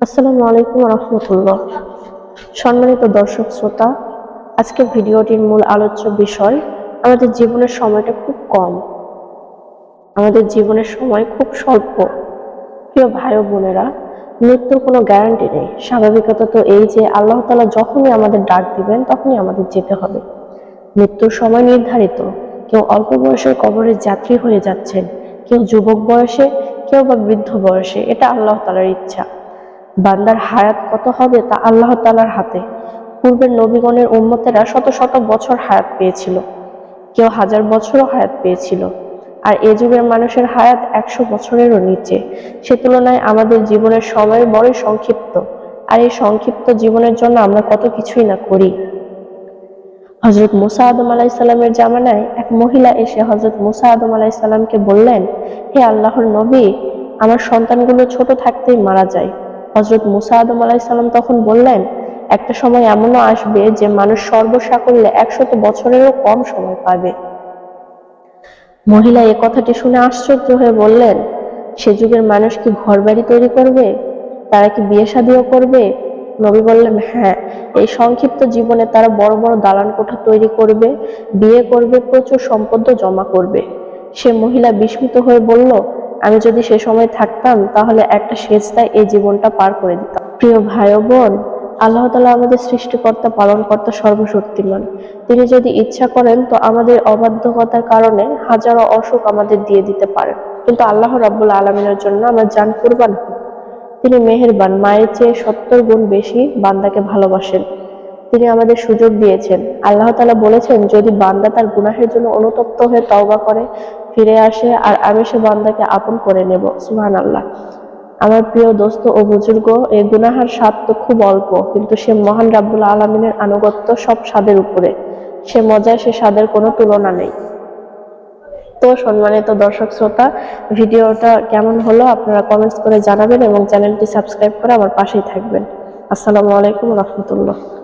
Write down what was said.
আসসালামু আলাইকুম রহমতুল্লাহ। সম্মানিত দর্শক শ্রোতা, আজকের ভিডিওটির মূল আলোচ্য বিষয়, আমাদের জীবনের সময়টা খুব কম, আমাদের জীবনের সময় খুব স্বল্প। প্রিয় ভাই ও বোনেরা, মৃত্যুর কোনো গ্যারান্টি নেই। স্বাভাবিকতা তো এই যে আল্লাহ তাআলা যখনই আমাদের ডাক দিবেন তখনই আমাদের যেতে হবে। মৃত্যুর সময় নির্ধারিত। কেউ অল্প বয়সে কবরের যাত্রী হয়ে যাচ্ছেন, কেউ যুবক বয়সে, কেউ বা বৃদ্ধ বয়সে। এটা আল্লাহ তাআলার ইচ্ছা। বান্দার হায়াত কত হবে তা আল্লাহ তাআলার হাতে। পূর্বের নবীগণের উম্মতেরা শত শত বছর হায়াত পেয়েছিল, কেউ 1000 বছরও হায়াত পেয়েছিল। আর এ যুগের মানুষের হায়াত 100 বছরেরও নিচে। সে তুলনায় আমাদের জীবনের সময় বড়ই সংক্ষিপ্ত। আর এই সংক্ষিপ্ত জীবনের জন্য আমরা কত কিছুই না করি। হযরত মুসা আদম আলাইহিস সালামের জামানায় এক মহিলা এসে হযরত মুসা আদম আলাইহিস সালামকে বললেন, হে আল্লাহর নবী, আমার সন্তানগুলো ছোট থাকতেই মারা যায়। হযরত মুসা আদম আলাইহিস সালাম তখন বললেন, একটা সময় এমনও আসবে যে মানুষ সর্বসাকুল্যে 100 বছরেরও কম সময় পাবে। মহিলা এ কথাটি শুনে আশ্চর্য হয়ে বললেন, সে যুগের মানুষ কি ঘরবাড়ি তৈরি করবে? তারা কি বিয়ে শাদীও করবে? নবী বললেন, হ্যাঁ, এই সংক্ষিপ্ত জীবনে তারা বড় বড় দালান কোঠা তৈরি করবে, বিয়ে করবে, প্রচুর সম্পদ জমা করবে। সে মহিলা বিস্মিত হয়ে বলল, আমি যদি সে সময় থাকতাম তাহলে একটা সেজদায় এই জীবনটা পার করে দিতাম। প্রিয় ভাই ও বোন, আল্লাহ তাআলা আমাদের সৃষ্টিকর্তা, পালনকর্তা, সর্বশক্তিমান। তিনি যদি ইচ্ছা করেন তো আমাদের অবাধ্যকতার কারণে হাজারো অসুখ আমাদের দিয়ে দিতে পারেন, কিন্তু আল্লাহ রাব্বুল আলামিনের জন্য আমার জান কুরবান হোক। তিনি মেহেরবান, মায়ের চেয়ে 70 গুণ বেশি বান্দাকে ভালোবাসেন। তিনি আমাদের সুযোগ দিয়েছেন। আল্লাহ তাআলা বলেছেন, যদি বান্দা তার গুনাহের জন্য অনুতপ্ত হয়ে তওবা করে ফিরে আসে, আর আমি সে বান্দাকে আপন করে নেব। সুবহানাল্লাহ। আমার প্রিয় দোস্ত ও বুজুর্গ, এই গুনাহার স্বাদ তো খুব অল্প, কিন্তু সে মহান রাব্বুল আলামিনের আনুগত্য সব স্বাদের উপরে। সে মজায়, সে স্বাদের কোনো তুলনা নেই। তো সম্মানিত দর্শক শ্রোতা, ভিডিওটা কেমন হলো আপনারা কমেন্টস করে জানাবেন এবং চ্যানেলটি সাবস্ক্রাইব করে আমার পাশেই থাকবেন। আসসালামু আলাইকুম রহমতুল্লাহ।